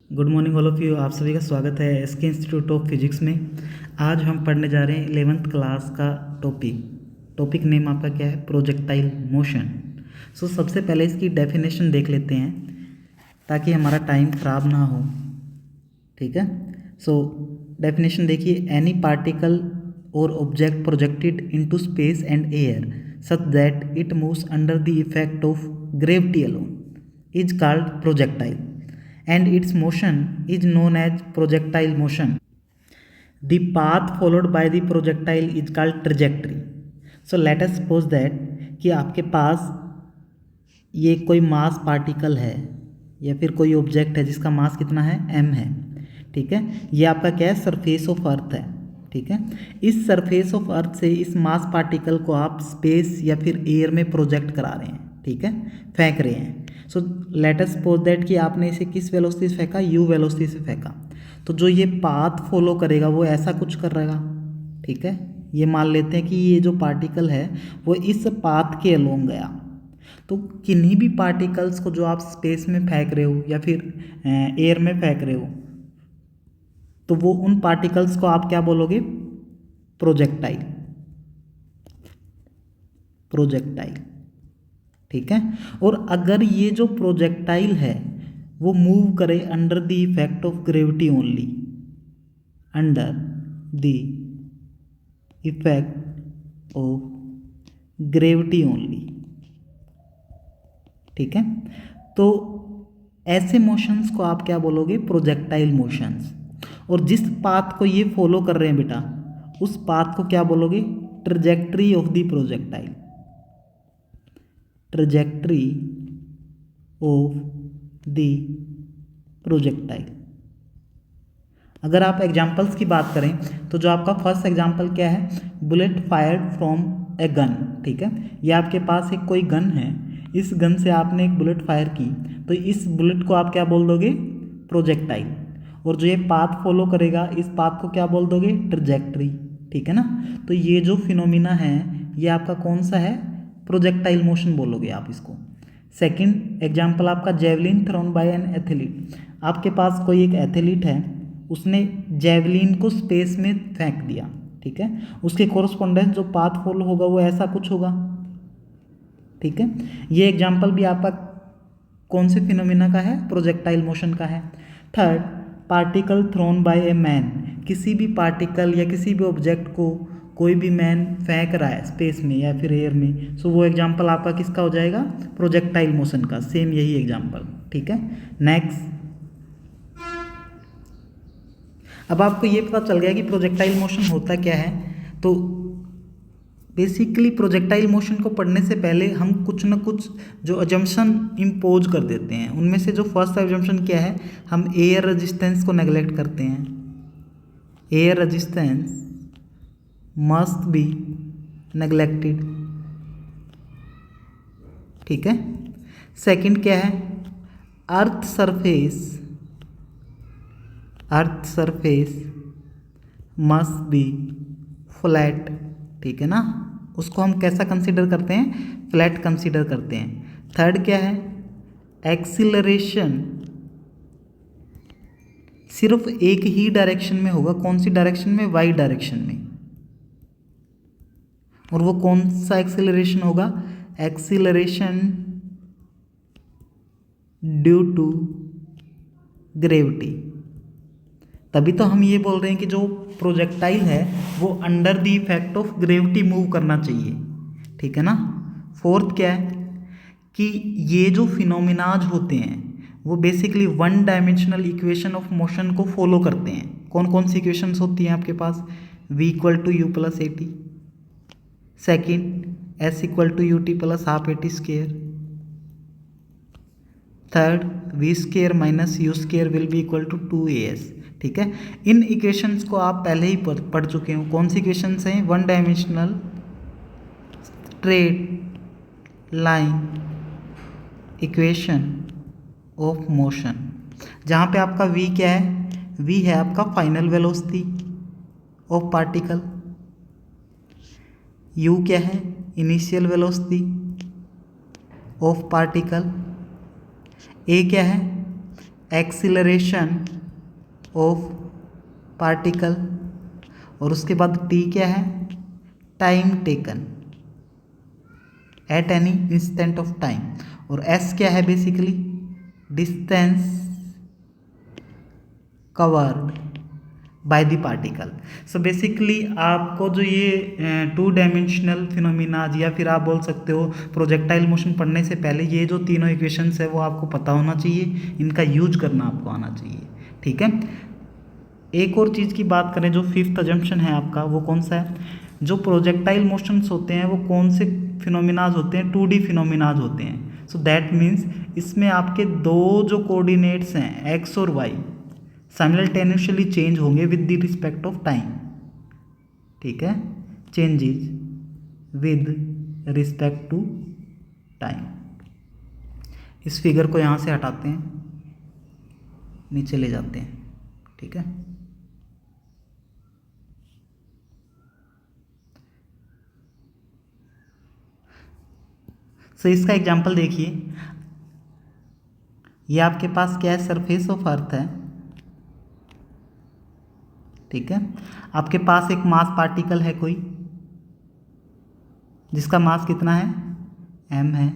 Good morning all of you. आप सभी का स्वागत है एसके इंस्टीट्यूट ऑफ फिजिक्स में। आज हम पढ़ने जा रहे हैं 11th क्लास का टॉपिक नेम आपका क्या है? Projectile motion. सो सबसे पहले इसकी डेफिनेशन देख लेते हैं ताकि हमारा टाइम ख़राब ना हो। ठीक है, सो डेफिनेशन देखिए, एनी पार्टिकल और object projected into space and air such that it moves under the effect of gravity alone is called projectile and its motion is known as projectile motion. The path followed by the projectile is called trajectory. So let us suppose that कि आपके पास ये कोई मास particle है या फिर कोई object है जिसका मास कितना है? m है। ठीक है, ये आपका क्या है? सरफेस ऑफ अर्थ है। ठीक है, इस सरफेस ऑफ अर्थ से इस मास पार्टिकल को आप स्पेस या फिर एयर में प्रोजेक्ट करा रहे हैं। ठीक है, फेंक रहे हैं। So let us suppose that कि आपने इसे किस वेलोसिटी से फेंका? u वेलोसिटी से फेंका। तो जो ये पाथ फॉलो करेगा वो ऐसा कुछ कर रहेगा। ठीक है, ये मान लेते हैं कि ये जो पार्टिकल है वो इस पाथ के अलोंग गया। तो किन्हीं भी पार्टिकल्स को जो आप स्पेस में फेंक रहे हो या फिर एयर में फेंक रहे हो, तो वो उन पार्टिकल्स को आप क्या बोलोगे? प्रोजेक्टाइल। ठीक है, और अगर ये जो प्रोजेक्टाइल है वो मूव करे under the effect of gravity only, under the effect of gravity only. ठीक है, तो ऐसे मोशंस को आप क्या बोलोगे? Projectile motions. और जिस पाथ को ये फॉलो कर रहे हैं बेटा, उस पाथ को क्या बोलोगे? Trajectory of the projectile. Trajectory of the projectile. अगर आप एग्जाम्पल्स की बात करें तो जो आपका फर्स्ट एग्जाम्पल क्या है? Bullet fired from a gun. ठीक है, ये आपके पास एक कोई गन है, इस गन से आपने एक बुलेट फायर की, तो इस बुलेट को आप क्या बोल दोगे? प्रोजेक्टाइल। और जो ये पाथ फॉलो करेगा, इस पाथ को क्या बोल दोगे? ट्रैजेक्टरी। ठीक है ना, तो ये जो फिनोमिना है ये आपका कौन सा है? प्रोजेक्टाइल मोशन बोलोगे आप इसको। सेकंड एग्जांपल आपका javelin thrown by an athlete. आपके पास कोई एक एथलीट है, उसने जेवलिन को स्पेस में फेंक दिया। ठीक है, उसके कोरस्पोंडेंस जो पाथ फॉलो होगा वो ऐसा कुछ होगा। ठीक है, ये एग्जांपल भी आपका कौन से फिनोमिना का है? प्रोजेक्टाइल मोशन का है। Third, particle thrown by a man. किसी भी पार्टिकल या किसी भी ऑब्जेक्ट को कोई भी मैन फेंक रहा है स्पेस में या फिर एयर में, सो वो एग्जांपल आपका किसका हो जाएगा? प्रोजेक्टाइल मोशन का। सेम यही एग्जांपल। ठीक है, नेक्स्ट। अब आपको ये पता चल गया कि प्रोजेक्टाइल मोशन होता क्या है। तो बेसिकली प्रोजेक्टाइल मोशन को पढ़ने से पहले हम कुछ न कुछ जो अजम्पशन इम्पोज कर देते हैं, उनमें से जो फर्स्ट अजम्पशन क्या है? हम एयर रेजिस्टेंस को नेग्लेक्ट करते हैं। Air resistance must be neglected. ठीक है, सेकंड क्या है? Earth surface must be flat. ठीक है ना, उसको हम कैसा कंसीडर करते हैं? फ्लैट कंसीडर करते हैं। थर्ड क्या है? एक्सीलरेशन सिर्फ एक ही डायरेक्शन में होगा। कौन सी डायरेक्शन में? वाई डायरेक्शन में। और वो कौन सा एक्सीलरेशन होगा? Acceleration due to gravity. तभी तो हम ये बोल रहे हैं कि जो प्रोजेक्टाइल है वो under the effect of gravity move करना चाहिए। ठीक है ना। फोर्थ क्या है? कि ये जो फिनोमिनाज होते हैं वो basically one dimensional equation of motion को फॉलो करते हैं। कौन कौन सी इक्वेशंस होती हैं आपके पास? v equal to u plus a t, second s equal to u t plus half a t square, third v square minus u square will be equal to 2as। ठीक है, इन इक्वेशंस को आप पहले ही पढ़ चुके हो। कौन सी इक्वेशंस हैं? One dimensional straight line equation of motion, जहाँ पे आपका v क्या है? v है आपका final velocity of particle, u क्या है? Initial velocity of particle, a क्या है? एक्सीलरेशन ऑफ पार्टिकल, और उसके बाद टी क्या है, time taken at any instant of time, और एस क्या है basically, distance covered by the particle. So basically आपको जो ये 2 डायमेंशनल फिनोमिनाज या फिर आप बोल सकते हो प्रोजेक्टाइल मोशन पढ़ने से पहले ये जो तीनों इक्वेशंस है वो आपको पता होना चाहिए, इनका यूज करना आपको आना चाहिए, ठीक है। एक और चीज़ की बात करें, जो फिफ्थ अजम्पशन है आपका वो कौन सा है, जो प्रोजेक्टाइल मोशंस होते हैं वो कौन से फिनोमिनाज होते हैं, 2D फिनोमिनाज होते हैं। सो दैट मीन्स इसमें आपके दो जो कोऑर्डिनेट्स हैं एक्स और वाई साइमल्टेनियसली चेंज होंगे with the respect of time, ठीक है, changes with respect to time. इस फिगर को यहाँ से हटाते हैं, नीचे ले जाते हैं, ठीक है। सो इसका एग्जांपल देखिए, ये आपके पास क्या है, सरफेस ऑफ अर्थ है, ठीक है। आपके पास एक मास पार्टिकल है कोई, जिसका मास कितना है, m है।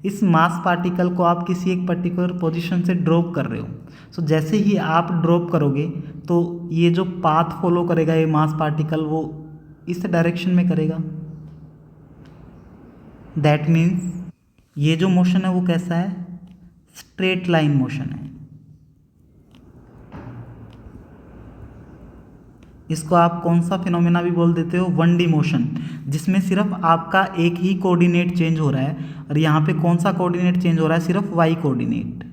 इस मास पार्टिकल को आप किसी एक पर्टिकुलर पोजीशन से ड्रॉप कर रहे हो। सो जैसे ही आप ड्रॉप करोगे तो ये जो पाथ फॉलो करेगा ये मास पार्टिकल वो इस डायरेक्शन में करेगा। दैट मीन्स ये जो मोशन है वो कैसा है, स्ट्रेट लाइन मोशन है। इसको आप कौन सा फिनोमेना भी बोल देते हो, 1D मोशन, जिसमें सिर्फ आपका एक ही कोऑर्डिनेट चेंज हो रहा है, और यहाँ पे कौन सा कोऑर्डिनेट चेंज हो रहा है, सिर्फ y कोऑर्डिनेट,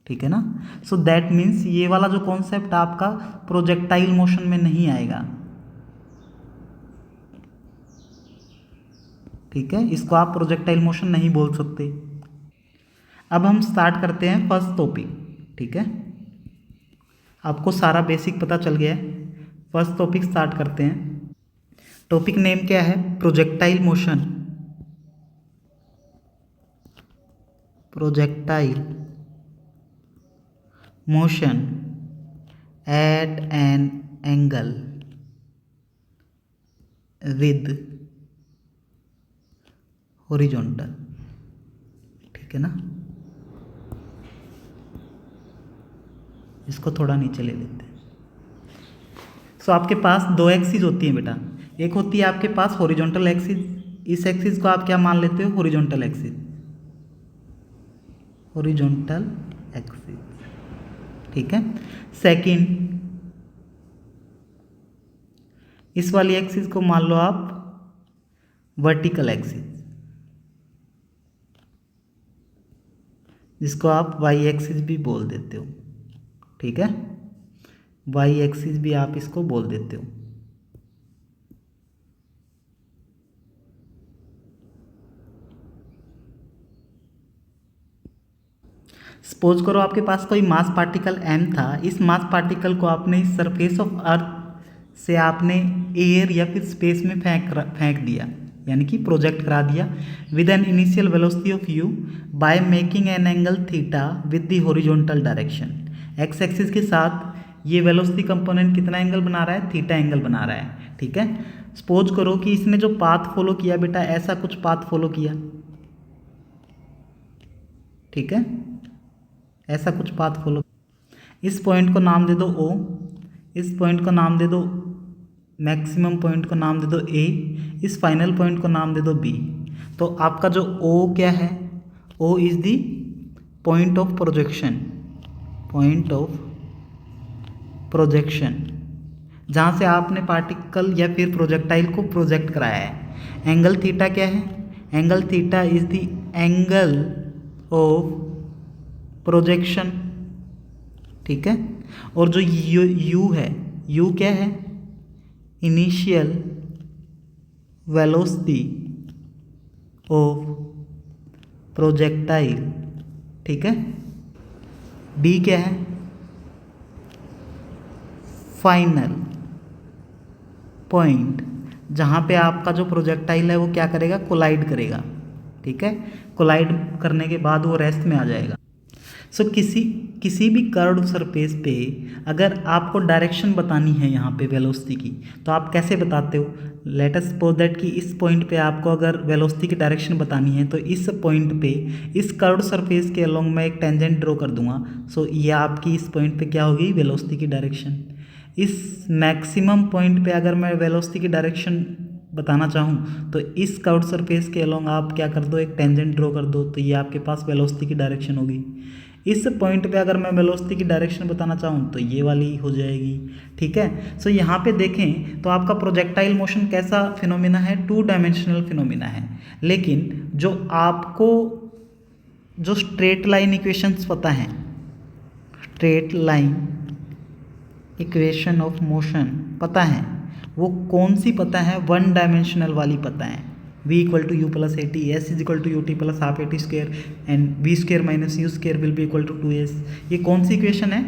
ठीक है ना। सो दैट मीन्स ये वाला जो कॉन्सेप्ट आपका प्रोजेक्टाइल मोशन में नहीं आएगा, ठीक है, इसको आप प्रोजेक्टाइल मोशन नहीं बोल सकते। अब हम स्टार्ट करते हैं फर्स्ट टॉपिक, ठीक है। आपको सारा बेसिक पता चल गया है, फर्स्ट टॉपिक स्टार्ट करते हैं। टॉपिक नेम क्या है, projectile motion, projectile motion at an angle with horizontal, ठीक है ना। इसको थोड़ा नीचे ले लेते हैं। सो आपके पास दो एक्सिस होती हैं बेटा, एक होती है आपके पास हॉरिजॉन्टल एक्सिस, इस एक्सिस को आप क्या मान लेते हो, हॉरिजॉन्टल एक्सिस, हॉरिजॉन्टल एक्सिस, ठीक है। सेकंड, इस वाली एक्सिस को मान लो आप वर्टिकल एक्सिस, जिसको आप वाई एक्सिस भी बोल देते हो, ठीक है, वाई एक्सिस भी आप इसको बोल देते हो। सपोज करो आपके पास कोई मास पार्टिकल m था, इस मास पार्टिकल को आपने इस सरफेस ऑफ अर्थ से आपने एयर या फिर स्पेस में फेंक दिया, यानी कि प्रोजेक्ट करा दिया with an initial velocity of u by making an angle theta with the horizontal direction. X axis के साथ ये वेलोसिटी कंपोनेंट कितना एंगल बना रहा है, थीटा एंगल बना रहा है, ठीक है। सपोज करो कि इसने जो पाथ फॉलो किया बेटा, ऐसा कुछ पाथ फॉलो किया, ठीक है, ऐसा कुछ पाथ फॉलो। इस पॉइंट को नाम दे दो O, इस पॉइंट को नाम दे दो, मैक्सिमम पॉइंट को नाम दे दो A, इस फाइनल पॉइंट को नाम दे दो B। तो आपका जो O क्या है, O is the point of projection, point of projection, जहाँ से आपने पार्टिकल या फिर प्रोजेक्टाइल को प्रोजेक्ट कराया है। एंगल थीटा क्या है, angle theta is the angle of projection, ठीक है। और जो यू है, यू क्या है, इनिशियल वेलोसिटी ऑफ प्रोजेक्टाइल, ठीक है। डी क्या है, फाइनल पॉइंट, जहाँ पे आपका जो प्रोजेक्टाइल है वो क्या करेगा, कोलाइड करेगा, ठीक है। कोलाइड करने के बाद वो रेस्ट में आ जाएगा। सो किसी भी कर्व्ड सरफेस पे अगर आपको डायरेक्शन बतानी है यहाँ पे वेलोसिटी की, तो आप कैसे बताते हो? लेट अस सपोज दैट कि इस पॉइंट पे आपको अगर वेलोसिटी की डायरेक्शन बतानी है, तो इस पॉइंट पे इस कर्व्ड सरफेस के अलोंग मैं एक टेंजेंट ड्रॉ कर दूंगा। सो ये आपकी इस पॉइंट पे क्या होगी? वेलोसिटी की डायरेक्शन। इस मैक्सिमम पॉइंट पे अगर मैं वेलोसिटी की डायरेक्शन बताना चाहूँ, तो इस कर्व्ड सरफेस के अलोंग आप क्या कर दो? एक टेंजेंट ड्रॉ कर दो, तो ये आपके पास वेलोसिटी की डायरेक्शन होगी। इस पॉइंट पे अगर मैं वेलोसिटी की डायरेक्शन बताना चाहूँ, तो ये वाली हो जाएगी। ठीक है। सो यहाँ पे देखें तो आपका प्रोजेक्टाइल मोशन कैसा फिनोमिना है? 2 डायमेंशनल फिनोमिना है। लेकिन जो आपको जो स्ट्रेट लाइन इक्वेशंस पता है, straight line equation of motion पता है, वो कौन सी पता है? 1 डायमेंशनल वाली पता है। v equal to u plus a t, s is equal to u t plus half a t square and v square minus u square will be equal to 2s। ये कौन सी इक्वेशन है?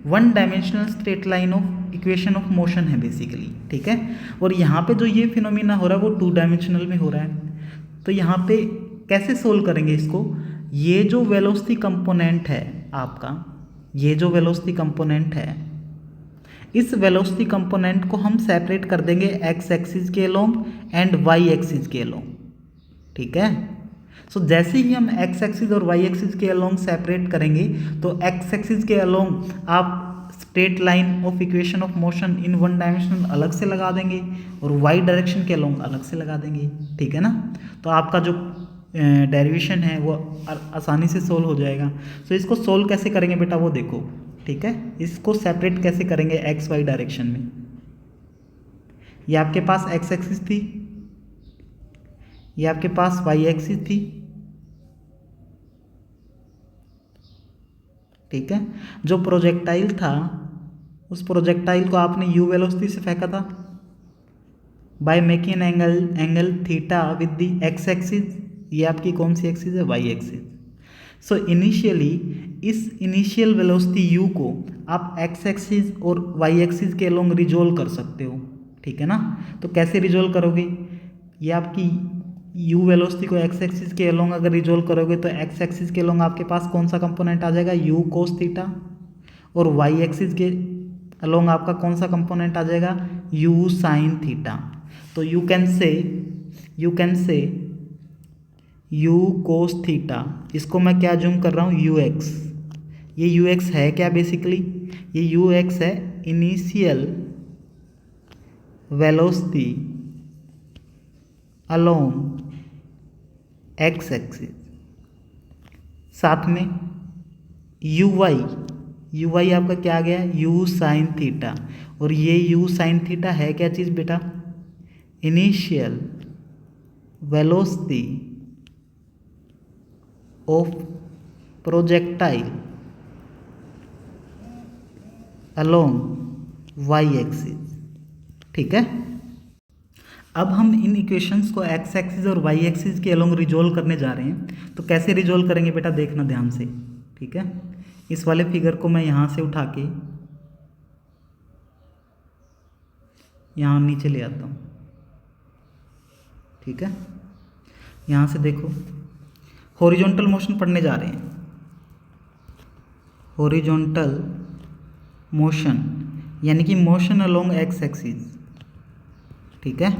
1 dimensional straight line of equation of motion है basically. ठीक है। और यहाँ पे जो ये फिनोमिना हो रहा है वो 2 डायमेंशनल में हो रहा है। तो यहाँ पे कैसे सोल्व करेंगे इसको? ये जो वेलोसिटी कंपोनेंट है आपका, ये जो वेलोसिटी कंपोनेंट है, इस वेलोसिटी कंपोनेंट को हम सेपरेट कर देंगे एक्स एक्सिस के अलोंग एंड वाई एक्सिस के अलोंग। ठीक है। सो जैसे ही हम एक्स एक्सिस और वाई एक्सिस के अलोंग सेपरेट करेंगे, तो एक्स एक्सिस के अलोंग आप straight line of equation of motion in 1 dimensional अलग से लगा देंगे और वाई डायरेक्शन के अलोंग अलग से लगा देंगे। ठीक है ना। तो आपका जो डेरिवेशन है वो आसानी से सोल्व हो जाएगा। सो इसको सोल्व कैसे करेंगे बेटा, वो देखो। ठीक है। इसको सेपरेट कैसे करेंगे एक्स वाई डायरेक्शन में? ये आपके पास एक्स एक्सिस थी, ये आपके पास वाई एक्सिस थी। ठीक है। जो प्रोजेक्टाइल था, उस प्रोजेक्टाइल को आपने यू वेलोसिटी से फेंका था by making angle theta with the x axis. ये आपकी कौन सी एक्सिस है? Y axis. सो इनिशियली इस इनिशियल वेलोसिटी u को आप x एक्सिस और y एक्सिस के अलोंग रिजोल्व कर सकते हो। ठीक है ना। तो कैसे रिजोल्व करोगे? ये आपकी u वेलोसिटी को x एक्सिस के अलोंग अगर रिजोल्व करोगे, तो x एक्सिस के अलोंग आपके पास कौन सा कंपोनेंट आ जाएगा? u cos theta. और y एक्सिस के अलोंग आपका कौन सा कंपोनेंट आ जाएगा? u sin theta. तो you can say u cos theta, इसको मैं क्या जूम कर रहा हूँ? ux। ये ux है क्या बेसिकली? ये ux है initial velocity along x axis. साथ में uy आपका क्या आ गया? u sin theta. और ये u sin थीटा है क्या चीज़ बेटा? Initial velocity of projectile along Y axis. ठीक है। अब हम इन इक्वेशंस को एक्स एक्सिस और वाई एक्सिस के अलोंग रिजोल्व करने जा रहे हैं। तो कैसे रिजोल्व करेंगे बेटा, देखना ध्यान से। ठीक है। इस वाले फिगर को मैं यहाँ से उठा के यहाँ नीचे ले आता हूँ। ठीक है। यहाँ से देखो, हॉरिजॉन्टल मोशन पढ़ने जा रहे हैं। हॉरिजॉन्टल मोशन यानी कि मोशन अलोंग एक्स एक्सिस। ठीक है।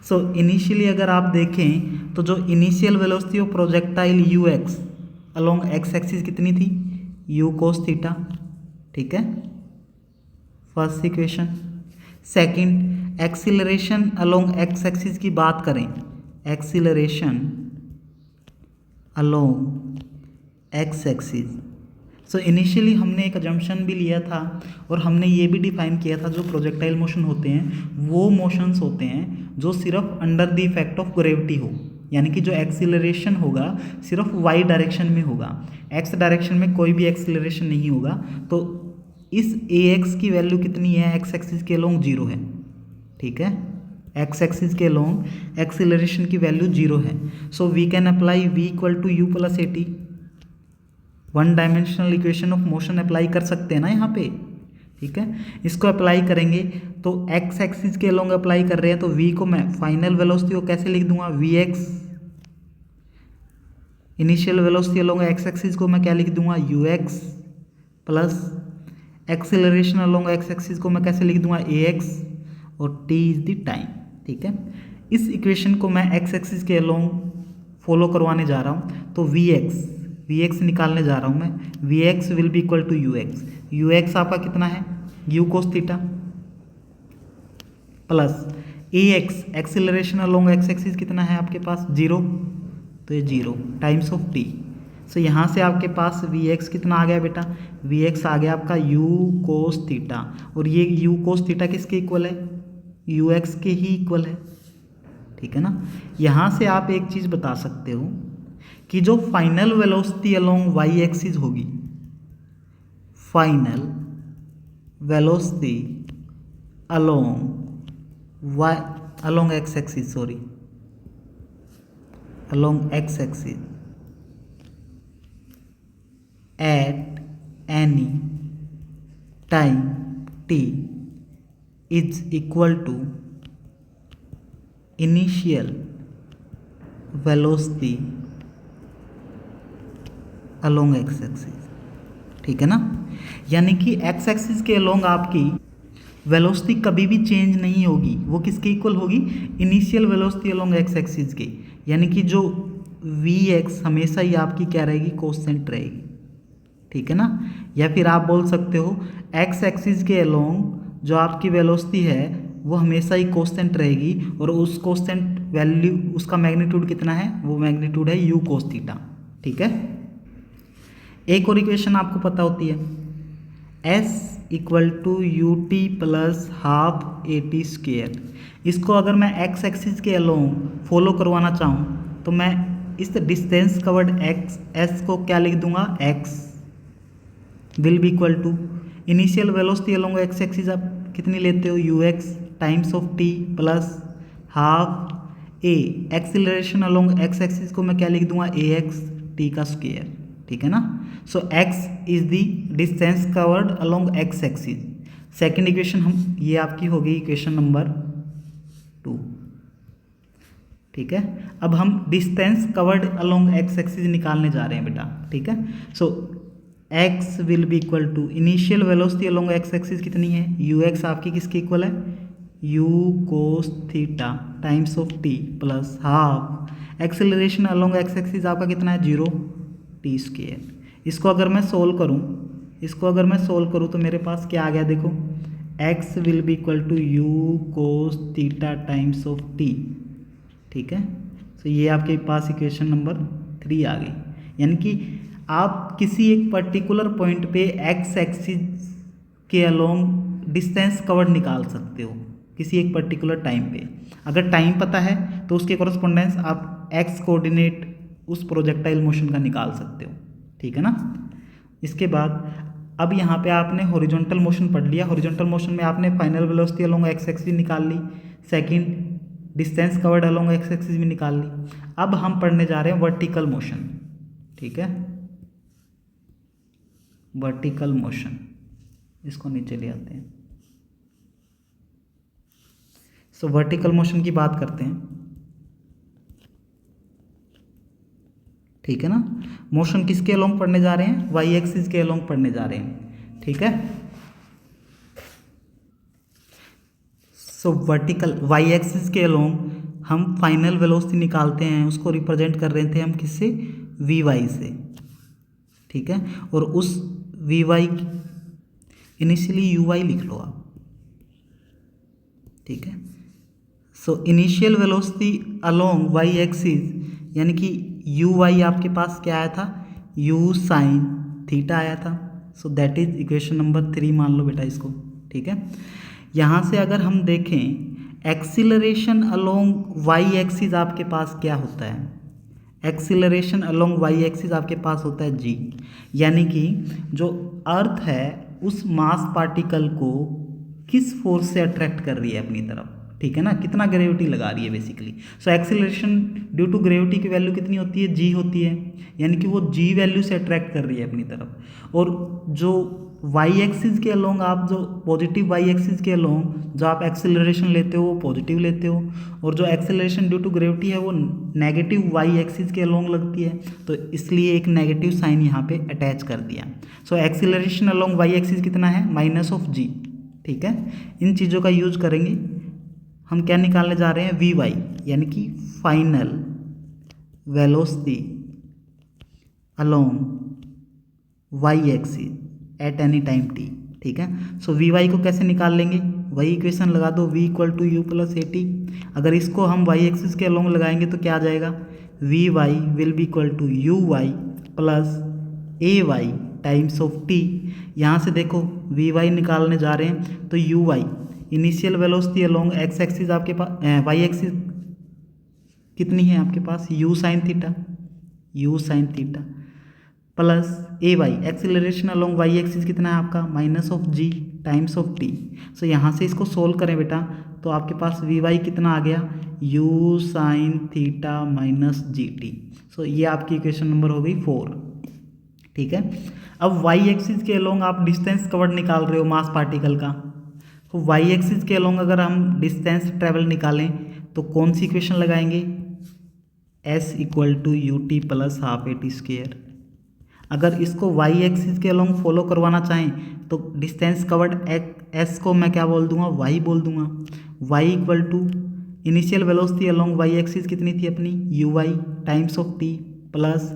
सो इनिशियली अगर आप देखें तो जो initial velocity of projectile you x along x axis कितनी थी? You cos theta. ठीक है, first equation. Second, acceleration along x axis की बात करें, acceleration along x axis. So initially हमने एक अजम्पशन भी लिया था और हमने ये भी डिफाइन किया था जो प्रोजेक्टाइल मोशन होते हैं वो मोशंस होते हैं जो सिर्फ under the effect of gravity हो, यानी कि जो एक्सीलरेशन होगा सिर्फ वाई डायरेक्शन में होगा, एक्स डायरेक्शन में कोई भी एक्सीलरेशन नहीं होगा। तो इस ए एक्स की वैल्यू कितनी है? एक्स एक्सिस के अलोंग 0 है। ठीक है, एक्स एक्सिस के अलोंग एक्सीलरेशन की वैल्यू 0 है। So we can apply v equal to u plus a t, one dimensional equation of motion apply कर सकते हैं ना यहाँ पे। ठीक है, इसको अप्लाई करेंगे तो एक्स एक्सिस के अलोंग अप्लाई कर रहे हैं तो v को मैं फाइनल वेलोसिटी को कैसे लिख दूंगा? V x initial velocity along x axis को मैं क्या लिख दूंगा, u x plus acceleration along x axis को मैं कैसे लिख दूंगा, ए एक्स, और टी इज द टाइम। ठीक है, इस इक्वेशन को मैं एक्स एक्सिस के अलोंग फॉलो करवाने जा रहा हूँ, तो वी एक्स निकालने जा रहा हूँ मैं। V x will be equal to u x आपका कितना है, u cos theta, plus a x acceleration along x axis कितना है आपके पास, 0, तो ये 0 टाइम्स ऑफ टी। सो यहाँ से आपके पास वी एक्स कितना आ गया बेटा, वी एक्स आ गया आपका यू कोस थीटा, और ये यू कोस थीटा किसके इक्वल है, यू एक्स के ही इक्वल है। ठीक है ना। यहाँ से आप एक चीज़ बता सकते हो कि जो final velocity along Y axis होगी, final velocity along x axis, sorry along x axis at any time t is equal to initial velocity along x axis। ठीक है ना, यानी कि x एक्सिस के अलोंग आपकी वेलोसिटी कभी भी चेंज नहीं होगी, वो किसके इक्वल होगी, initial velocity along x axis के, यानी कि जो वी एक्स हमेशा ही आपकी क्या रहेगी, कांस्टेंट रहेगी। ठीक है ना, या फिर आप बोल सकते हो एक्स एक्सिस के अलोंग जो आपकी वेलोसिटी है वो हमेशा ही कांस्टेंट रहेगी, और उस कांस्टेंट वैल्यू उसका मैग्नीट्यूड कितना है, वो मैग्नीट्यूड है यू कोस थीटा। ठीक है, एक और इक्वेशन आपको पता होती है, s equal to u t plus half a t square. इसको अगर मैं एक्स एक्सिस के अलोंग फॉलो करवाना चाहूँ तो मैं इस डिस्टेंस कवर्ड एक्स एस को क्या लिख दूंगा, X will be equal to initial velocity along x axis आप कितनी लेते हो, U X times of T plus half A acceleration along x axis को मैं क्या लिख दूंगा, ए एक्स टी का स्क्वायर। ठीक है ना, so X is the distance covered along x axis. Second equation हम ये आपकी हो गई इक्वेशन नंबर 2। ठीक है, अब हम distance covered along x axis निकालने जा रहे हैं बेटा। ठीक है, so x will be equal to initial velocity along x axis कितनी है, यू एक्स आपकी किसके इक्वल है, u cos theta times of T plus half acceleration along x axis आपका कितना है, 0 टी स्क्वायर। इसको अगर मैं सोल्व करूं तो मेरे पास क्या आ गया, देखो x will be equal to u cos theta times of t. ठीक है, तो ये आपके पास इक्वेशन नंबर 3 आ गई। यानी कि आप किसी एक पर्टिकुलर पॉइंट पे एक्स एक्सिस के अलोंग डिस्टेंस कवर्ड निकाल सकते हो किसी एक पर्टिकुलर टाइम पे। अगर टाइम पता है तो उसके कॉरस्पॉन्डेंस आप एक्स कोऑर्डिनेट उस प्रोजेक्टाइल मोशन का निकाल सकते हो। ठीक है ना, इसके बाद अब यहाँ पे आपने हॉरिजॉन्टल मोशन पढ़ लिया। हॉरिजॉन्टल मोशन में आपने final velocity along x axis निकाल ली, second distance covered along x axis भी निकाल ली। अब हम पढ़ने जा रहे हैं वर्टिकल मोशन। ठीक है, वर्टिकल मोशन, इसको नीचे ले आते हैं। सो वर्टिकल मोशन की बात करते हैं। ठीक है ना, मोशन किसके अलोंग पढ़ने जा रहे हैं, वाई एक्सिस के अलोंग पढ़ने जा रहे हैं। ठीक है, सो वर्टिकल वाई एक्सिस के अलोंग हम फाइनल वेलोसिटी निकालते हैं, उसको रिप्रेजेंट कर रहे थे हम किससे, वी वाई से। ठीक है, और उस v y initially u y लिख लो आप। ठीक है, so initial velocity along Y axis यानी कि यू वाई आपके पास क्या आया था, यू साइन थीटा आया था। So that is equation number 3 मान लो बेटा इसको। ठीक है, यहाँ से अगर हम देखें एक्सीलरेशन अलोंग वाई एक्सिस आपके पास क्या होता है, एक्सीलरेशन अलोंग वाई एक्सिस आपके पास होता है जी, यानी कि जो अर्थ है उस मास पार्टिकल को किस फोर्स से अट्रैक्ट कर रही है अपनी तरफ। ठीक है ना, कितना ग्रेविटी लगा रही है basically. So acceleration due to gravity की वैल्यू कितनी होती है, जी होती है, यानी कि वो जी वैल्यू से अट्रैक्ट कर रही है अपनी तरफ। और जो वाई एक्सिस के अलोंग आप जो पॉजिटिव वाई एक्सिस के अलोंग जो आप एक्सेलरेशन लेते हो वो पॉजिटिव लेते हो, और जो एक्सेलरेशन ड्यू टू ग्रेविटी है वो नेगेटिव वाई एक्सिस के अलोंग लगती है, तो इसलिए एक नेगेटिव साइन यहाँ पे अटैच कर दिया। So acceleration along Y axis कितना है, माइनस ऑफ जी। ठीक है, इन चीज़ों का यूज करेंगे। हम क्या निकालने जा रहे हैं, वी वाई, यानी कि final velocity along Y axis at any time t. ठीक है, सो वी वाई को कैसे निकाल लेंगे, वही इक्वेशन लगा दो, v equal to u plus a t. अगर इसको हम वाई एक्सिस के अलोंग लगाएंगे तो क्या आ जाएगा, v y will be equal to u y plus A y times of t. यहाँ से देखो वी वाई निकालने जा रहे हैं तो U Y initial velocity along x axis आपके पास, वाई एक्सिस कितनी है आपके पास, यू साइन थीटा प्लस ए Y acceleration along Y axis कितना है आपका, minus of G times of T. So यहाँ से इसको सोल्व करें बेटा तो आपके पास वी वाई कितना आ गया, यू साइन थीटा माइनस जी टी। सो ये आपकी इक्वेशन नंबर हो गई 4। ठीक है, अब वाई एक्सिस के अलोंग आप डिस्टेंस कवर्ड निकाल रहे हो मास पार्टिकल का, तो वाई एक्सिस के अलोंग अगर हम डिस्टेंस ट्रेवल निकालें तो कौन सी इक्वेशन लगाएंगे, s equal to u t plus half a t square. अगर इसको वाई एक्सिस के अलोंग फॉलो करवाना चाहें तो डिस्टेंस कवर्ड एस को मैं क्या बोल दूंगा, वाई बोल दूंगा। Y equal to initial velocity along Y axis कितनी थी अपनी, u y times of T plus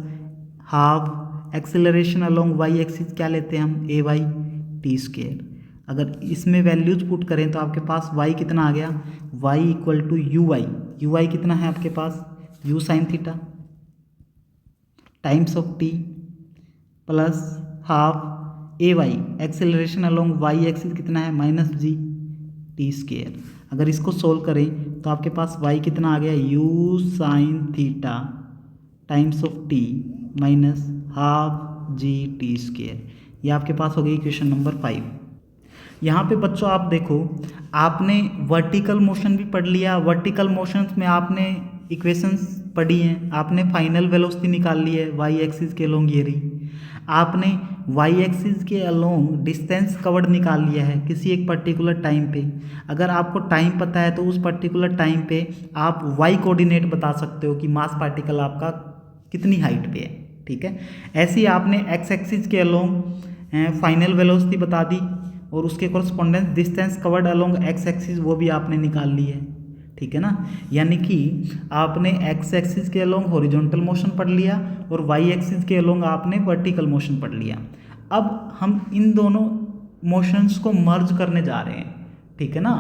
half acceleration along Y axis क्या लेते हैं हम, ए वाई टी स्क्वेयर। अगर इसमें वैल्यूज पुट करें तो आपके पास y कितना आ गया, y equal to u y कितना है आपके पास, u sine theta times of t plus half a y acceleration along Y axis कितना है, माइनस जी टी स्क्वेयर। अगर इसको सोल्व करें तो आपके पास y कितना आ गया, u sine theta times of t minus half G T square. ये आपके पास हो गई इक्वेशन नंबर 5। यहाँ पे बच्चों आप देखो, आपने वर्टिकल मोशन भी पढ़ लिया, वर्टिकल मोशंस में आपने इक्वेशंस पढ़ी हैं, आपने फाइनल वेलोसिटी निकाल ली है वाई एक्सिस के अलोंग ये रही, आपने वाई एक्सिस के अलोंग डिस्टेंस कवर्ड निकाल लिया है किसी एक पर्टिकुलर टाइम पे। अगर आपको टाइम पता है तो उस पर्टिकुलर टाइम पे आप वाई कोऑर्डिनेट बता सकते हो कि मास पार्टिकल आपका कितनी हाइट पे है। ठीक है, ऐसे ही आपने एक्स एक्सिस के अलोंग फाइनल वेलोसिटी बता दी और उसके correspondence distance covered along x axis वो भी आपने निकाल ली है। ठीक है ना, यानी कि आपने एक्स एक्सिस के अलोंग हॉरिजॉन्टल मोशन पढ़ लिया और वाई एक्सिस के अलोंग आपने वर्टिकल मोशन पढ़ लिया। अब हम इन दोनों मोशंस को मर्ज करने जा रहे हैं। ठीक है ना,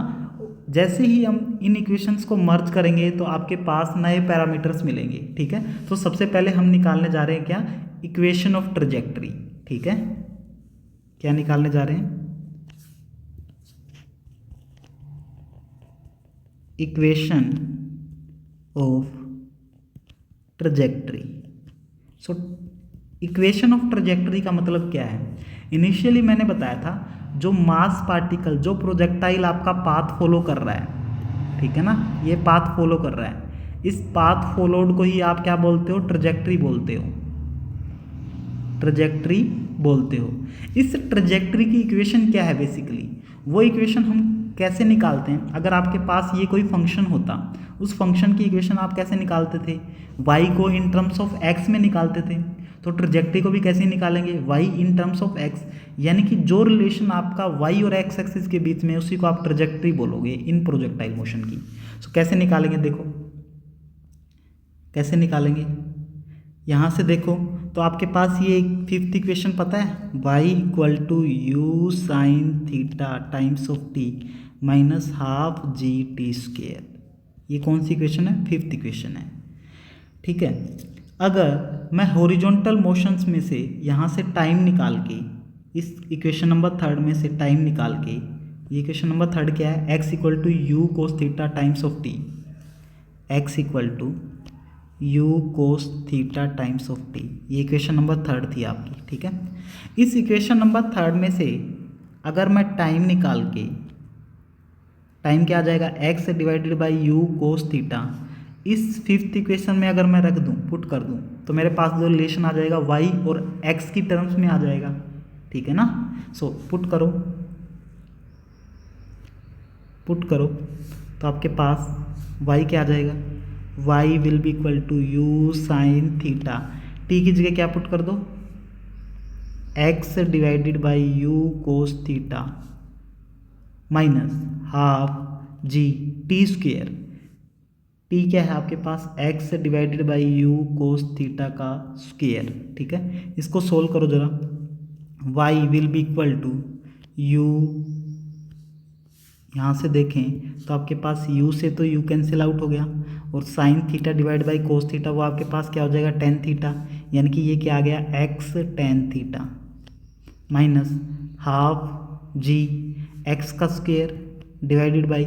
जैसे ही हम इन इक्वेशंस को मर्ज करेंगे तो आपके पास नए पैरामीटर्स मिलेंगे। ठीक है, तो सबसे पहले हम निकालने जा रहे हैं क्या, इक्वेशन ऑफ ट्रेजेक्टरी। ठीक है, क्या निकालने जा रहे हैं, equation of trajectory. So equation of trajectory का मतलब क्या है, इनिशियली मैंने बताया था जो मास पार्टिकल, जो प्रोजेक्टाइल आपका पाथ फॉलो कर रहा है, ठीक है ना, ये पाथ फॉलो कर रहा है, इस पाथ फॉलोड को ही आप क्या बोलते हो, ट्रेजेक्टरी बोलते हो, ट्रेजेक्टरी बोलते हो। इस ट्रेजेक्टरी की इक्वेशन क्या है, बेसिकली वो इक्वेशन हम कैसे निकालते हैं। अगर आपके पास ये कोई फंक्शन होता, उस फंक्शन की इक्वेशन आप कैसे निकालते थे, y को इन टर्म्स ऑफ x में निकालते थे, तो ट्रेजेक्टरी को भी कैसे निकालेंगे, y in terms of x, यानी कि जो रिलेशन आपका y और x एक्सिस के बीच में उसी को आप ट्रेजेक्टरी बोलोगे इन प्रोजेक्टाइल मोशन की। सो कैसे निकालेंगे, देखो कैसे निकालेंगे, यहाँ से देखो तो आपके पास ये 5th इक्वेशन पता है, y equal to u sine theta times of t minus half G T square. ये कौन सी इक्वेशन है, 5th इक्वेशन है। ठीक है, अगर मैं हॉरिजॉन्टल मोशंस में से यहाँ से टाइम निकाल के, इस इक्वेशन नंबर 3 में से टाइम निकाल के, ये इक्वेशन नंबर 3 क्या है, x equal to u cos theta times of t, x equal to u cos theta times of t, ये इक्वेशन नंबर 3 थी आपकी। ठीक है, इस इक्वेशन नंबर 3 में से अगर मैं टाइम निकाल के टाइम क्या आ जाएगा, x divided by u cos theta. इस फिफ्थ इक्वेशन में अगर मैं रख दूँ, पुट कर दूँ, तो मेरे पास जो रिलेशन आ जाएगा वाई और एक्स की टर्म्स में आ जाएगा, ठीक है ना। सो पुट करो तो आपके पास y क्या आ जाएगा, y will be equal to u sine theta. t की जगह क्या पुट कर दो, x divided by u cos theta minus half G T square. t क्या है आपके पास, x divided by u cos theta का स्क्वेयर, ठीक है। इसको सोल्व करो जरा, y will be equal to u, यहाँ से देखें तो आपके पास u से तो u कैंसिल आउट हो गया, और sine theta divide by cos theta वो आपके पास क्या हो जाएगा, टेन थीटा, यानी कि ये क्या आ गया, x tan theta minus half जी एक्स का square divided by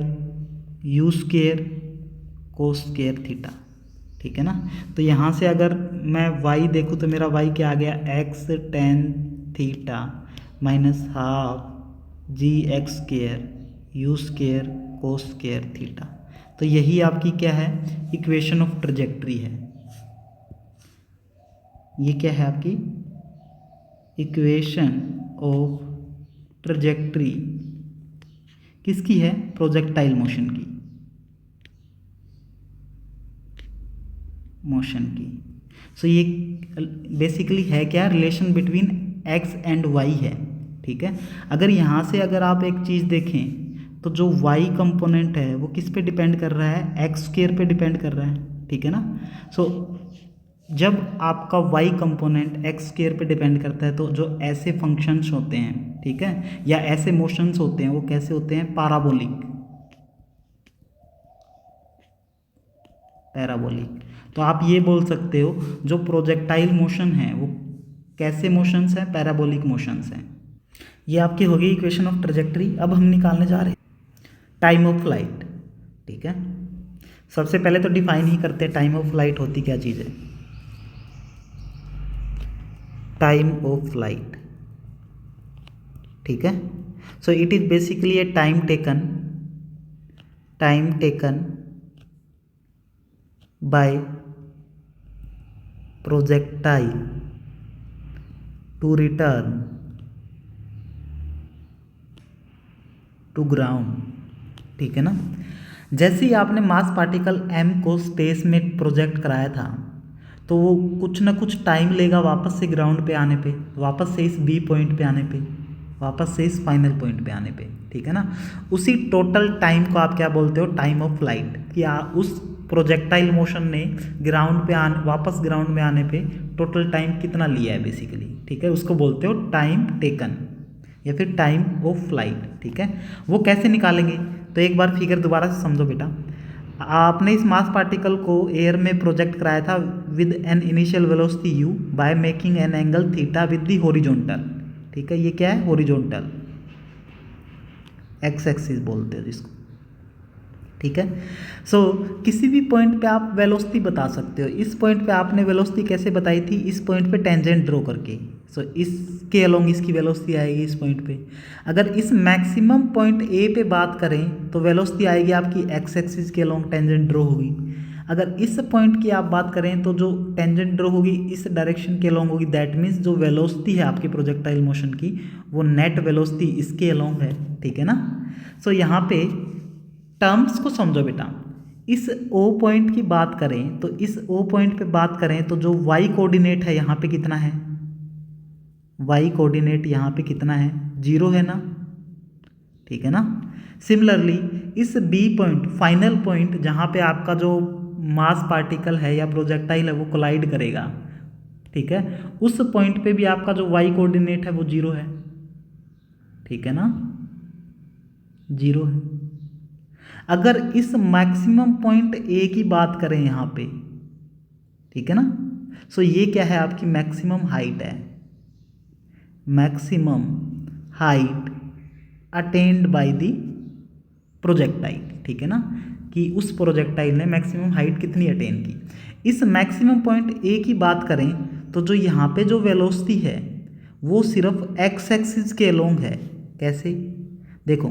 U square cos square theta, ठीक है ना। तो यहाँ से अगर मैं y देखूँ तो मेरा y क्या आ गया, x tan theta minus half जी x square u square cos square theta. तो यही आपकी क्या है, इक्वेशन ऑफ ट्रजेक्ट्री है। ये क्या है आपकी इक्वेशन ऑफ ट्रजेक्ट्री, किसकी है, प्रोजेक्टाइल मोशन की, सो ये बेसिकली है क्या, relation between x and y है, ठीक है। अगर यहाँ से अगर आप एक चीज़ देखें तो जो y कंपोनेंट है वो किस पे डिपेंड कर रहा है, एक्स स्क्वेयर पे डिपेंड कर रहा है, ठीक है ना। सो जब आपका y कंपोनेंट एक्स स्क्वेयर पे डिपेंड करता है तो जो ऐसे फंक्शंस होते हैं, ठीक है, या ऐसे मोशंस होते हैं, वो कैसे होते हैं, पैराबोलिक। तो आप ये बोल सकते हो जो प्रोजेक्टाइल मोशन है वो कैसे मोशंस हैं, पैराबोलिक मोशंस हैं। ये आपकी हो गई इक्वेशन ऑफ ट्रजेक्टरी। अब हम निकालने जा रहे हैं टाइम ऑफ फ्लाइट, ठीक है। सबसे पहले तो डिफाइन ही करते हैं टाइम ऑफ फ्लाइट होती क्या चीज़ है। टाइम ऑफ फ्लाइट, ठीक है। So it is basically a time taken by projectile to return to ground, ठीक है ना। जैसे ही आपने मास पार्टिकल m को स्पेस में प्रोजेक्ट कराया था तो वो कुछ ना कुछ टाइम लेगा वापस से ग्राउंड पे आने पे, वापस से इस B पॉइंट पे आने पे, वापस से इस फाइनल पॉइंट पे आने पे, ठीक है ना। उसी टोटल टाइम को आप क्या बोलते हो, टाइम ऑफ फ्लाइट, कि उस प्रोजेक्टाइल मोशन ने वापस ग्राउंड में आने पे टोटल टाइम कितना लिया है बेसिकली, ठीक है, उसको बोलते हो टाइम टेकन या फिर टाइम ऑफ फ्लाइट, ठीक है। वो कैसे निकालेंगे, तो एक बार फिगर दोबारा से समझो बेटा। आपने इस मास पार्टिकल को एयर में प्रोजेक्ट कराया था with an initial velocity u by making an angle theta with the horizontal, ठीक है। ये क्या है, हॉरिजॉन्टल, एक्स एक्सिस बोलते हैं जिसको, ठीक है। सो किसी भी पॉइंट पे आप वेलोसिटी बता सकते हो। इस पॉइंट पे आपने वेलोसिटी कैसे बताई थी, इस पॉइंट पे टेंजेंट ड्रॉ करके। सो इसके अलोंग इसकी वेलोसिटी आएगी इस पॉइंट पे। अगर इस मैक्सिमम पॉइंट ए पे बात करें तो वेलोसिटी आएगी आपकी एक्स एक्सिस के अलोंग टेंजेंट ड्रॉ होगी। अगर इस पॉइंट की आप बात करें तो जो टेंजेंट ड्रॉ होगी इस डायरेक्शन के अलोंग होगी, दैट मीन्स जो वेलोसिटी है आपकी प्रोजेक्टाइल मोशन की वो नेट वेलोसिटी इसके अलोंग है, ठीक है ना। सो यहाँ पे टर्म्स को समझो बेटा। इस O पॉइंट की बात करें तो इस O पॉइंट पे बात करें तो जो y कोऑर्डिनेट है यहाँ पे कितना है, y कोऑर्डिनेट यहाँ पे कितना है, 0 है ना, ठीक है ना। सिमिलरली इस B पॉइंट, फाइनल पॉइंट जहाँ पे आपका जो मास पार्टिकल है या प्रोजेक्टाइल है वो कोलाइड करेगा, ठीक है, उस पॉइंट पे भी आपका जो y कोऑर्डिनेट है वो 0 है, ठीक है ना, 0 है। अगर इस मैक्सिमम पॉइंट ए की बात करें यहाँ पे, ठीक है ना, सो ये क्या है आपकी मैक्सिमम हाइट है, maximum height attained by the projectile, ठीक है ना, कि उस प्रोजेक्टाइल ने मैक्सिमम हाइट कितनी अटेन की। इस मैक्सिमम पॉइंट ए की बात करें तो जो यहाँ पे जो वेलोसिटी है वो सिर्फ एक्स एक्सिस के अलोंग है। कैसे, देखो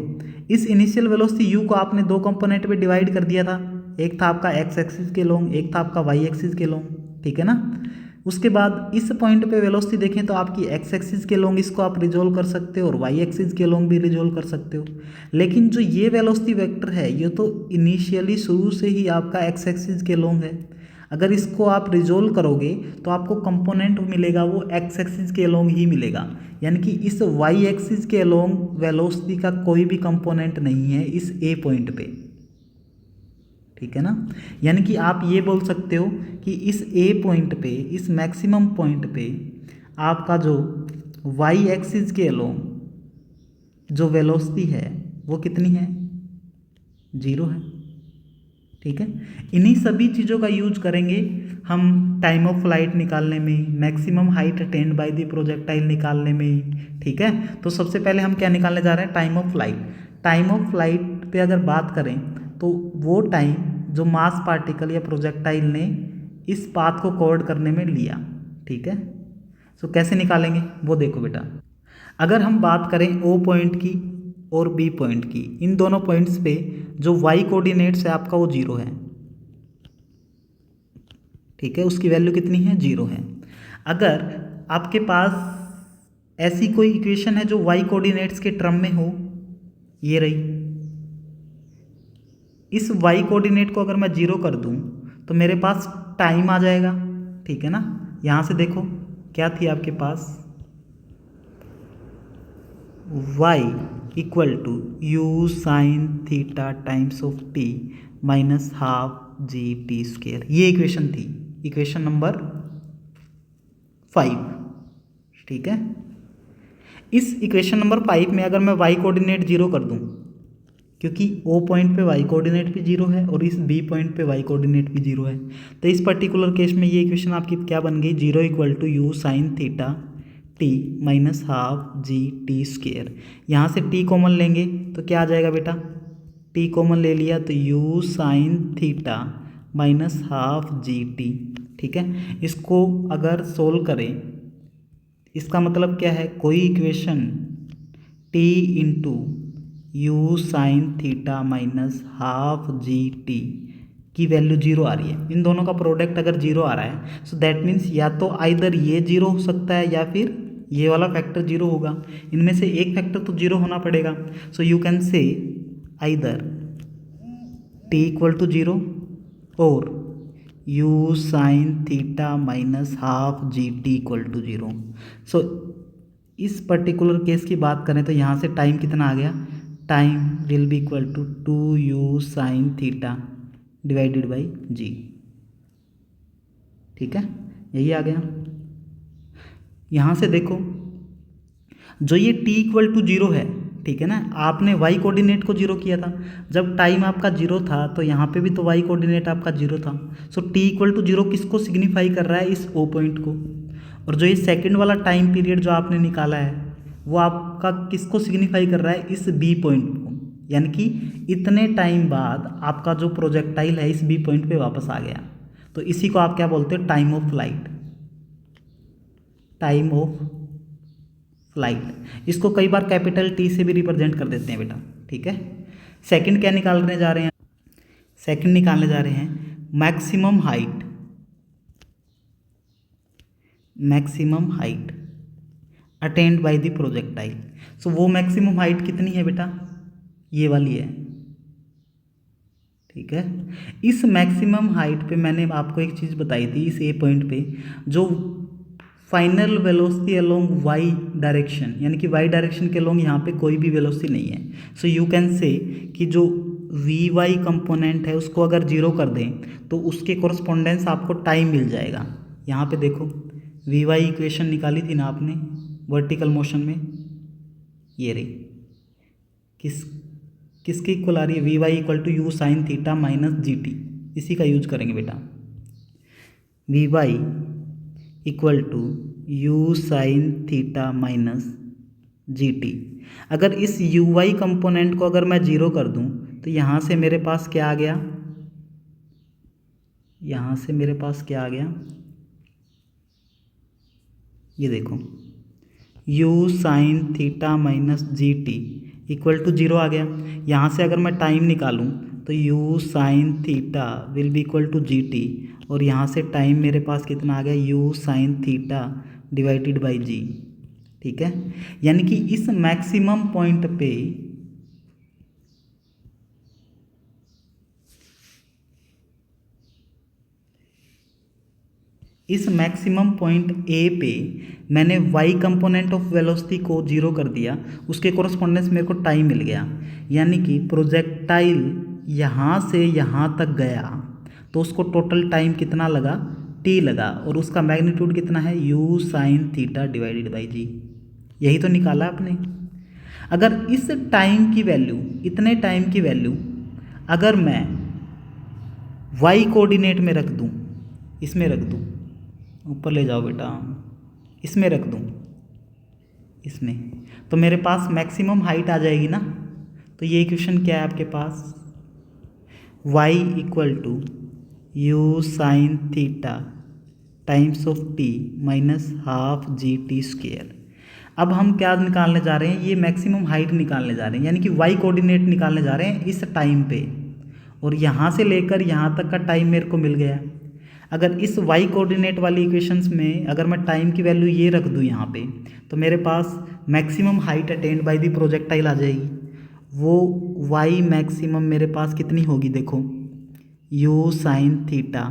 इस इनिशियल वेलोसिटी u को आपने दो कंपोनेंट में डिवाइड कर दिया था, एक था आपका x एक्सिस के लॉन्ग, एक था आपका y एक्सिस के लॉन्ग, ठीक है ना। उसके बाद इस पॉइंट पे वेलोसिटी देखें तो आपकी x एक्सिस के लॉन्ग इसको आप रिजोल्व कर सकते हो और y एक्सिस के लॉन्ग भी रिजोल्व कर सकते हो। लेकिन जो ये वेलोसिटी वेक्टर है ये तो इनिशियली शुरू से ही आपका x एक्सिस के लॉन्ग है। अगर इसको आप रिजोल्व करोगे तो आपको कंपोनेंट मिलेगा वो x एक्सिस के अलोंग ही मिलेगा, यानी कि इस y एक्सिस के अलोंग वेलोसिटी का कोई भी कंपोनेंट नहीं है इस a पॉइंट पे, ठीक है ना। यानी कि आप ये बोल सकते हो कि इस a पॉइंट पे, इस मैक्सिमम पॉइंट पे आपका जो y एक्सिस के अलोंग जो वेलोसिटी है वो कितनी है, 0 है, ठीक है। इन्हीं सभी चीज़ों का यूज करेंगे हम टाइम ऑफ फ्लाइट निकालने में, maximum height attained by the projectile निकालने में, ठीक है। तो सबसे पहले हम क्या निकालने जा रहे हैं, time of flight. Time of flight पे अगर बात करें तो वो टाइम जो मास पार्टिकल या प्रोजेक्टाइल ने इस पाथ को कवर करने में लिया, ठीक है। तो कैसे निकालेंगे वो देखो बेटा। अगर हम बात करें ओ पॉइंट की और बी पॉइंट की, इन दोनों पॉइंट्स पे जो वाई कोऑर्डिनेट्स है आपका वो 0 है, ठीक है, उसकी वैल्यू कितनी है, 0 है। अगर आपके पास ऐसी कोई इक्वेशन है जो वाई कोऑर्डिनेट्स के टर्म में हो, ये रही, इस वाई कोऑर्डिनेट को अगर मैं 0 कर दूं तो मेरे पास टाइम आ जाएगा, ठीक है ना। यहाँ से देखो क्या थी आपके पास, y equal to u sine theta times of t minus half G T square, ये इक्वेशन थी, इक्वेशन नंबर 5, ठीक है। इस इक्वेशन नंबर 5 में अगर मैं y कोऑर्डिनेट 0 कर दूं, क्योंकि O पॉइंट पे y कोऑर्डिनेट भी 0 है और इस B पॉइंट पे y कोऑर्डिनेट भी 0 है, तो इस पर्टिकुलर केस में ये इक्वेशन आपकी क्या बन गई, 0 equal to u sine theta t minus half G T square. यहाँ से t कॉमन लेंगे तो क्या आ जाएगा बेटा, t कॉमन ले लिया तो u sine theta minus half G T, ठीक है। इसको अगर सोल्व करें, इसका मतलब क्या है, कोई equation t into you sine theta minus half G T की वैल्यू 0 आ रही है, इन दोनों का प्रोडक्ट अगर 0 आ रहा है, सो दैट मीन्स या तो आइदर ये 0 हो सकता है या फिर ये वाला फैक्टर 0 होगा, इनमें से एक फैक्टर तो 0 होना पड़ेगा। So you can say either t equal to 0 और u sine theta minus half ji t equal to 0। So इस पर्टिकुलर केस की बात करें तो यहाँ से टाइम कितना आ गया, time will be equal to 2u sine theta divided by G, ठीक है, यही आ गया। यहाँ से देखो जो ये t इक्वल टू 0 है, ठीक है ना, आपने y कोऑर्डिनेट को 0 किया था, जब टाइम आपका 0 था तो यहाँ पे भी तो y कोऑर्डिनेट आपका 0 था। सो t इक्वल टू 0 किसको सिग्निफाई कर रहा है, इस o पॉइंट को, और जो ये सेकंड वाला टाइम पीरियड जो आपने निकाला है वो आपका किसको सिग्निफाई कर रहा है, इस b पॉइंट को, यानी कि इतने टाइम बाद आपका जो प्रोजेक्टाइल है इस b पॉइंट पे वापस आ गया, तो इसी को आप क्या बोलते हो, time of flight, time of flight. इसको कई बार कैपिटल T से भी रिप्रेजेंट कर देते हैं बेटा, ठीक है। सेकंड क्या निकालने जा रहे हैं, सेकंड निकालने जा रहे हैं maximum height, maximum height attained by the projectile. So वो मैक्सिमम हाइट कितनी है बेटा, ये वाली है, ठीक है। इस मैक्सिमम हाइट पे मैंने आपको एक चीज़ बताई थी, इस ए पॉइंट पे जो final velocity along y direction, यानी कि वाई डायरेक्शन के अलोंग यहाँ पे कोई भी वेलोसिटी नहीं है। सो यू कैन से कि जो वी वाई कंपोनेंट है उसको अगर 0 कर दें तो उसके कोरस्पोंडेंस आपको टाइम मिल जाएगा। यहाँ पे देखो वी वाई इक्वेशन निकाली थी ना आपने वर्टिकल मोशन में, ये रही, किसकी इक्वल आ रही है, v y equal to u sine theta minus ji t, इसी का यूज करेंगे बेटा, v y equal to u sine theta minus ji t. अगर इस यू वाई कंपोनेंट को अगर मैं 0 कर दूं तो यहाँ से मेरे पास क्या आ गया, यहाँ से मेरे पास क्या आ गया, ये देखो u sine theta minus ji t, equal to 0 आ गया। यहाँ से अगर मैं टाइम निकालूँ तो u sine theta will be equal to g t, और यहाँ से टाइम मेरे पास कितना आ गया u sine theta divided by G. ठीक है, यानी कि इस मैक्सिमम पॉइंट पे इस मैक्सिमम पॉइंट ए पे मैंने y कंपोनेंट ऑफ वेलोसिटी को 0 कर दिया, उसके कोरस्पोंडेंस मेरे को टाइम मिल गया। यानी कि प्रोजेक्टाइल यहाँ से यहाँ तक गया तो उसको टोटल टाइम कितना लगा, t लगा, और उसका मैग्नीट्यूड कितना है u sine theta divided by G. यही तो निकाला आपने। अगर इस टाइम की वैल्यू, इतने टाइम की वैल्यू अगर मैं y कोऑर्डिनेट में रख दूँ, इसमें रख दूँ, ऊपर ले जाओ बेटा, इसमें रख दूँ, इसमें, तो मेरे पास मैक्सिमम हाइट आ जाएगी ना। तो ये इक्वेशन क्या है आपके पास, y equal to u sine theta times of t minus half G T square. अब हम क्या निकालने जा रहे हैं, ये मैक्सिमम हाइट निकालने जा रहे हैं, यानी कि y कोऑर्डिनेट निकालने जा रहे हैं इस टाइम पे, और यहाँ से लेकर यहाँ तक का टाइम मेरे को मिल गया। अगर इस y कोऑर्डिनेट वाली इक्वेशंस में अगर मैं टाइम की वैल्यू ये रख दूँ यहाँ पे, तो मेरे पास maximum height attained by the projectile आ जाएगी। वो y मैक्सिमम मेरे पास कितनी होगी, देखो u साइन थीटा,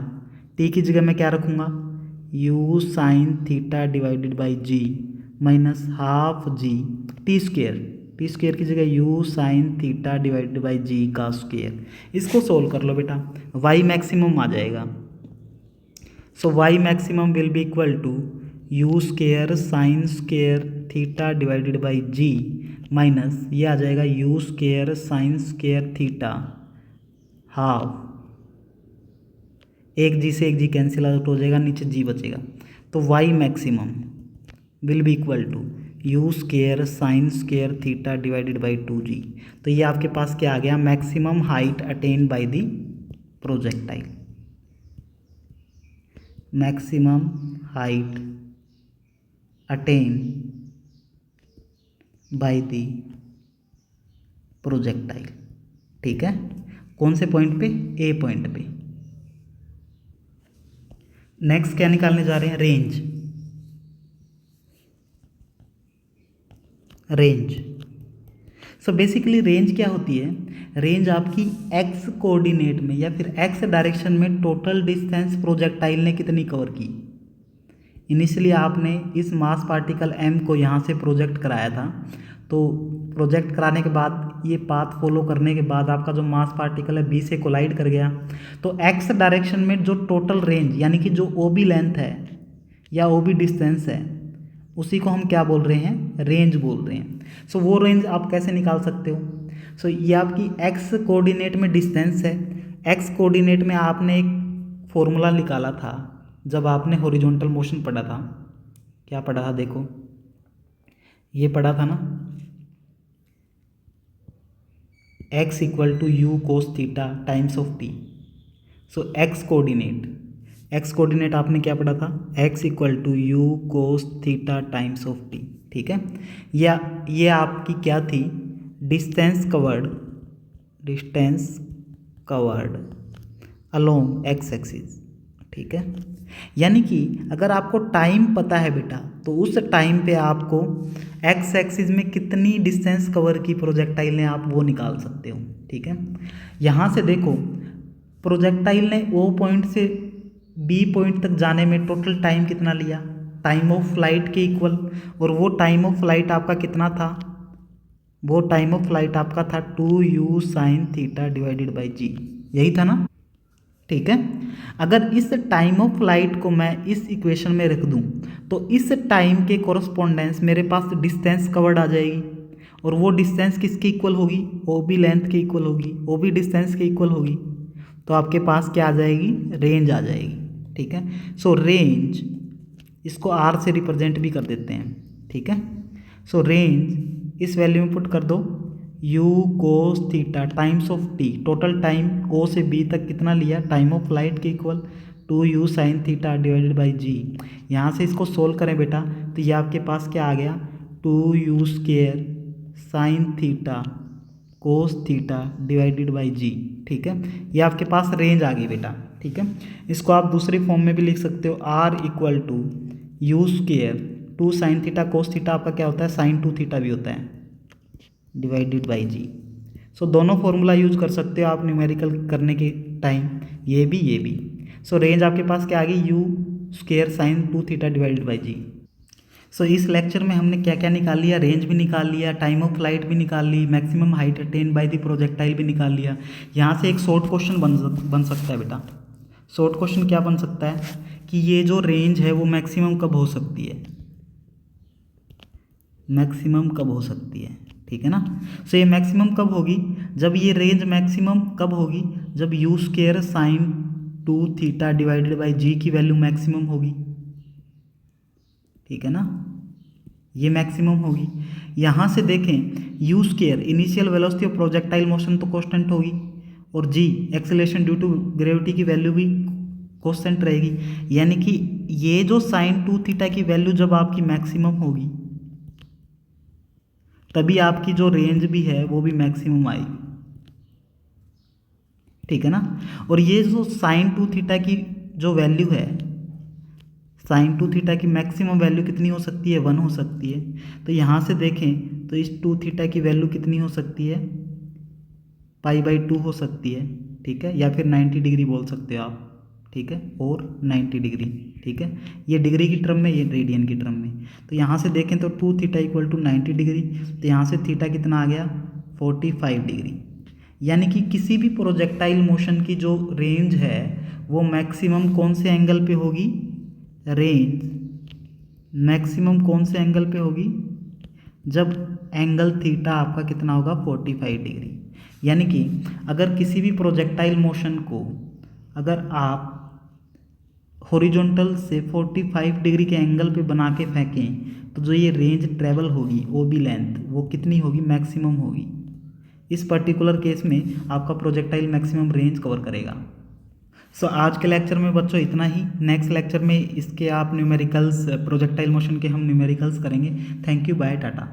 t की जगह मैं क्या रखूँगा, u sine theta divided by G minus half G T square की जगह u sine theta divided by G का स्क्वेयर। इसको सोल्व कर लो बेटा, y मैक्सिमम आ जाएगा। सो y maximum will be equal to u square sine square theta divided by G minus ये आ जाएगा u square sine square theta half, एक जी से एक जी कैंसिल आउट हो जाएगा, नीचे जी बचेगा। तो y maximum will be equal to u square sine square theta divided by 2g। तो ये आपके पास क्या आ गया, maximum height attain by the projectile, maximum height attain by the projectile. ठीक है, कौन से पॉइंट पे, ए पॉइंट पे। नेक्स्ट क्या निकालने जा रहे हैं, रेंज। सो बेसिकली रेंज क्या होती है, रेंज आपकी एक्स कोऑर्डिनेट में या फिर एक्स डायरेक्शन में टोटल डिस्टेंस प्रोजेक्टाइल ने कितनी कवर की। इनिशियली आपने इस मास पार्टिकल m को यहाँ से प्रोजेक्ट कराया था, तो प्रोजेक्ट कराने के बाद ये पाथ फॉलो करने के बाद आपका जो मास पार्टिकल है b से कोलाइड कर गया, तो x डायरेक्शन में जो टोटल रेंज यानी कि जो OB लेंथ है या OB डिस्टेंस है उसी को हम क्या बोल रहे हैं, रेंज बोल रहे हैं। सो वो रेंज आप कैसे निकाल सकते हो, सो ये आपकी x कोऑर्डिनेट में डिस्टेंस है। x कोऑर्डिनेट में आपने एक फॉर्मूला निकाला था जब आपने हॉरिजॉन्टल मोशन पढ़ा था, क्या पढ़ा था, देखो ये पढ़ा था ना, x equal to u cos theta times of t। So x coordinate आपने क्या पढ़ा था, x equal to u cos theta times of t। ठीक है, या ये आपकी क्या थी, distance covered along x axis. ठीक है, यानी कि अगर आपको टाइम पता है बेटा, तो उस टाइम पे आपको x एक्सिस में कितनी डिस्टेंस कवर की प्रोजेक्टाइल ने, आप वो निकाल सकते हो। ठीक है, यहाँ से देखो प्रोजेक्टाइल ने O पॉइंट से B पॉइंट तक जाने में टोटल टाइम कितना लिया, टाइम ऑफ फ्लाइट के इक्वल, और वो टाइम ऑफ फ्लाइट आपका कितना था, वो टाइम ऑफ फ्लाइट आपका था 2u sine theta divided by G, यही था ना। ठीक है, अगर इस टाइम ऑफ फ्लाइट को मैं इस इक्वेशन में रख दूं, तो इस टाइम के कोरस्पोंडेंस मेरे पास डिस्टेंस कवर्ड आ जाएगी, और वो डिस्टेंस किसके इक्वल होगी, OB लेंथ के इक्वल होगी, OB डिस्टेंस के इक्वल होगी। तो आपके पास क्या आ जाएगी, रेंज आ जाएगी। ठीक है, सो रेंज इसको R से रिप्रेजेंट भी कर देते हैं। ठीक है, सो रेंज इस वैल्यू में पुट कर दो, u cos theta times of t, total time O से B तक कितना लिया, टाइम ऑफ फ्लाइट के equal 2u sine theta divided by G. यहाँ से इसको सोल्व करें बेटा, तो ये आपके पास क्या आ गया, 2u square sine theta cos theta divided by G. ठीक है, ये आपके पास रेंज आ गई बेटा। ठीक है, इसको आप दूसरी फॉर्म में भी लिख सकते हो, r equal to u square two sine theta cos theta आपका क्या होता है, साइन टू थीटा भी होता है, डिवाइडेड बाई जी। सो दोनों फॉर्मूला यूज कर सकते हो आप न्यूमेरिकल करने के टाइम, ये भी। सो रेंज आपके पास क्या आ गई, U square sine two theta divided by G. So इस लेक्चर में हमने क्या क्या निकाल लिया, रेंज भी निकाल लिया, टाइम ऑफ फ्लाइट भी निकाल ली, maximum height attain by the projectile भी निकाल लिया। यहाँ से एक शॉर्ट क्वेश्चन बन सकता है बेटा। शॉर्ट क्वेश्चन क्या बन सकता है कि ये जो रेंज है वो मैक्सिमम कब हो सकती है, मैक्सिमम कब हो सकती है। ठीक है ना, सो ये मैक्सिमम कब होगी, जब ये रेंज मैक्सिमम कब होगी, जब U square sine two theta divided by G की वैल्यू मैक्सिमम होगी। ठीक है ना, ये मैक्सिमम होगी। यहाँ से देखें you square initial velocity of projectile motion तो कांस्टेंट होगी, और जी एक्सेलरेशन ड्यू टू ग्रेविटी की वैल्यू भी कांस्टेंट रहेगी। यानी कि ये जो साइन टू थीटा की वैल्यू जब आपकी मैक्सिमम होगी तभी आपकी जो रेंज भी है वो भी मैक्सिमम आएगी। ठीक है ना, और ये जो साइन टू थीटा की जो वैल्यू है, साइन टू थीटा की मैक्सिमम वैल्यू कितनी हो सकती है, 1 हो सकती है। तो यहाँ से देखें तो इस टू थीटा की वैल्यू कितनी हो सकती है, π/2 हो सकती है। ठीक है, या फिर 90 डिग्री बोल सकते हो आप। ठीक है, और 90 डिग्री। ठीक है, ये डिग्री की टर्म में, ये रेडियन की टर्म में। तो यहाँ से देखें तो 2 थीटा इक्वल टू 90 डिग्री, तो यहाँ से थीटा कितना आ गया, 45 डिग्री। यानी कि किसी भी प्रोजेक्टाइल मोशन की जो रेंज है वो मैक्सिमम कौन से एंगल पे होगी, रेंज मैक्सिमम कौन से एंगल पे होगी, जब एंगल थीटा आपका कितना होगा, 45 डिग्री। यानी कि अगर किसी भी प्रोजेक्टाइल मोशन को अगर आप हॉरिजॉन्टल से 45 डिग्री के एंगल पे बना के फेंकें तो जो ये रेंज ट्रेवल होगी ओ बी लेंथ वो कितनी होगी, मैक्सिमम होगी। इस पर्टिकुलर केस में आपका प्रोजेक्टाइल मैक्सिमम रेंज कवर करेगा। सो आज के लेक्चर में बच्चों इतना ही। नेक्स्ट लेक्चर में इसके आप न्यूमेरिकल्स, प्रोजेक्टाइल मोशन के हम न्यूमेरिकल्स करेंगे। Thank you, bye, Tata.